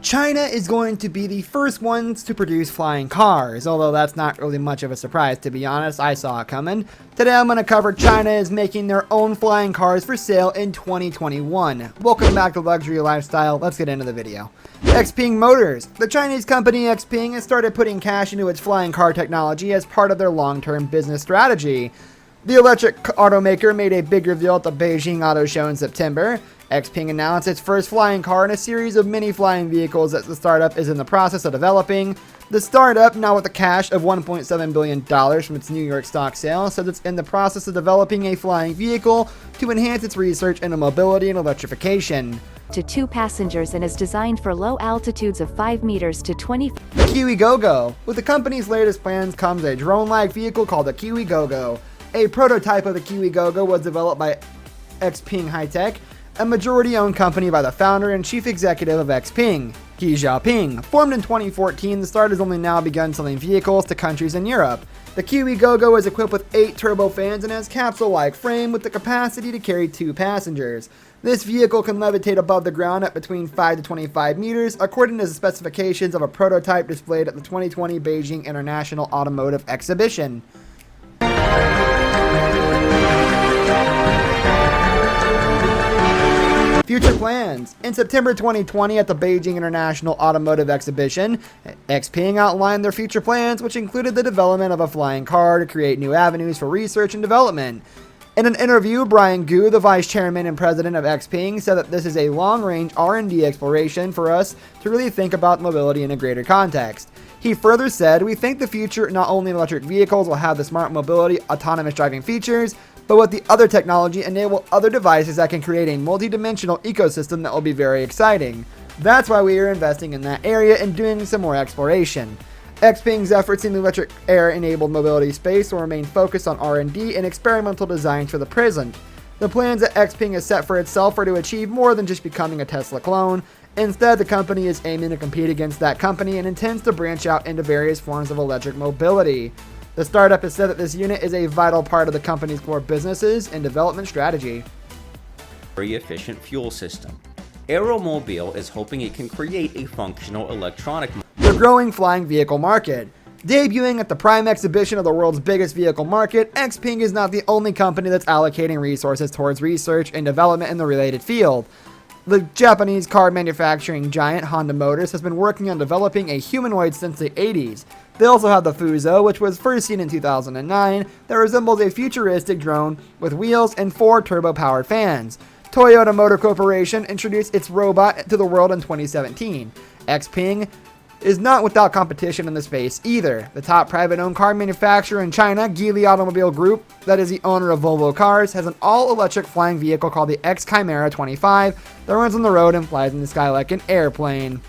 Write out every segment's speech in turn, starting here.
China is going to be the first ones to produce flying cars, although that's not really much of a surprise, to be honest. I saw it coming. Today I'm going to cover China is making their own flying cars for sale in 2021. Welcome back to Luxury Lifestyle. Let's get into the video. XPeng Motors. The Chinese company XPeng has started putting cash into its flying car technology as part of their long-term business strategy. The electric automaker made a big reveal at the Beijing Auto Show in September. XPeng announced its first flying car in a series of mini flying vehicles that the startup is in the process of developing. The startup, now with a cash of $1.7 billion from its New York stock sale, says it's in the process of developing a flying vehicle to enhance its research into mobility and electrification. To 2 passengers and is designed for low altitudes of 5 meters to 20. The Kiwi Gogo. With the company's latest plans comes a drone-like vehicle called the Kiwi Gogo. A prototype of the Kiwi Gogo was developed by XPeng High-Tech, a majority-owned company by the founder and chief executive of XPeng, Xi Jinping. Formed in 2014, the start has only now begun selling vehicles to countries in Europe. The Kiwi Gogo is equipped with 8 turbofans and has capsule-like frame with the capacity to carry 2 passengers. This vehicle can levitate above the ground at between 5 to 25 meters, according to the specifications of a prototype displayed at the 2020 Beijing International Automotive Exhibition. Future plans. In September 2020 at the Beijing International Automotive Exhibition, XPeng outlined their future plans, which included the development of a flying car to create new avenues for research and development. In an interview, Brian Gu, the vice chairman and president of XPeng, said that this is a long-range R&D exploration for us to really think about mobility in a greater context. He further said, "We think the future not only electric vehicles will have the smart mobility, autonomous driving features, but with the other technology enable other devices that can create a multi-dimensional ecosystem that will be very exciting. That's why we are investing in that area and doing some more exploration." XPeng's efforts in the electric air-enabled mobility space will remain focused on R&D and experimental designs for the present. The plans that XPeng has set for itself are to achieve more than just becoming a Tesla clone. Instead, the company is aiming to compete against that company and intends to branch out into various forms of electric mobility. The startup has said that this unit is a vital part of the company's core businesses and development strategy. Very efficient fuel system. Aeromobile is hoping it can create a functional electronic. The growing flying vehicle market. Debuting at the Prime exhibition of the world's biggest vehicle market, XPeng is not the only company that's allocating resources towards research and development in the related field. The Japanese car manufacturing giant Honda Motors has been working on developing a humanoid since the 80s. They also have the Fuso, which was first seen in 2009, that resembles a futuristic drone with wheels and 4 turbo-powered fans. Toyota Motor Corporation introduced its robot to the world in 2017. XPeng is not without competition in the space either. The top private-owned car manufacturer in China, Geely Automobile Group, that is the owner of Volvo Cars, has an all-electric flying vehicle called the X Chimera 25 that runs on the road and flies in the sky like an airplane.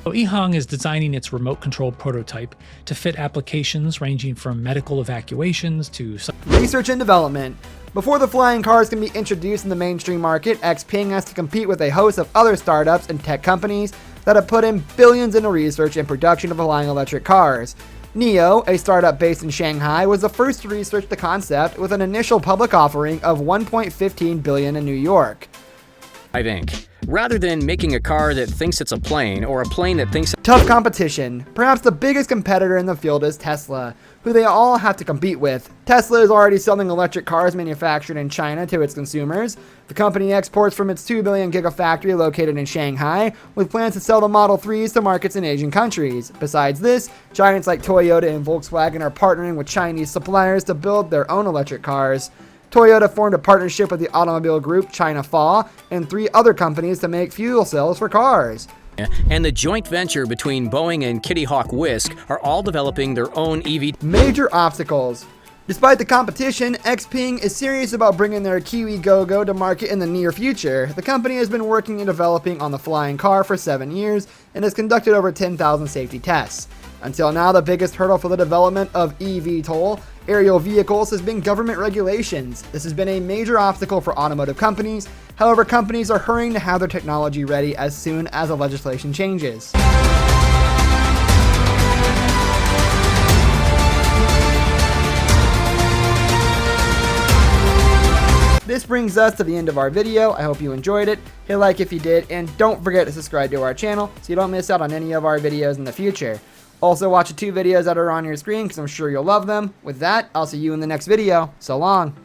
EHang is designing its remote control prototype to fit applications ranging from medical evacuations to research and development. Before the flying cars can be introduced in the mainstream market, XPeng has to compete with a host of other startups and tech companies that have put in billions into research and production of flying electric cars. NIO, a startup based in Shanghai, was the first to research the concept with an initial public offering of $1.15 billion in New York. I think, rather than making a car that thinks it's a plane or a plane that thinks. Tough competition. Perhaps the biggest competitor in the field is Tesla, who they all have to compete with. Tesla is already selling electric cars manufactured in China to its consumers. The company exports from its 2 billion gigafactory located in Shanghai, with plans to sell the Model 3s to markets in Asian countries. Besides this, giants like Toyota and Volkswagen are partnering with Chinese suppliers to build their own electric cars. Toyota formed a partnership with the automobile group China Fa and 3 other companies to make fuel cells for cars. And the joint venture between Boeing and Kitty Hawk Whisk are all developing their own EV. Major obstacles. Despite the competition, XPeng is serious about bringing their Kiwi Gogo to market in the near future. The company has been working and developing on the flying car for 7 years and has conducted over 10,000 safety tests. Until now, the biggest hurdle for the development of eVTOL aerial vehicles has been government regulations. This has been a major obstacle for automotive companies. However, companies are hurrying to have their technology ready as soon as the legislation changes. This brings us to the end of our video. I hope you enjoyed it. Hit like if you did, and don't forget to subscribe to our channel so you don't miss out on any of our videos in the future. Also, watch the 2 videos that are on your screen because I'm sure you'll love them. With that, I'll see you in the next video. So long.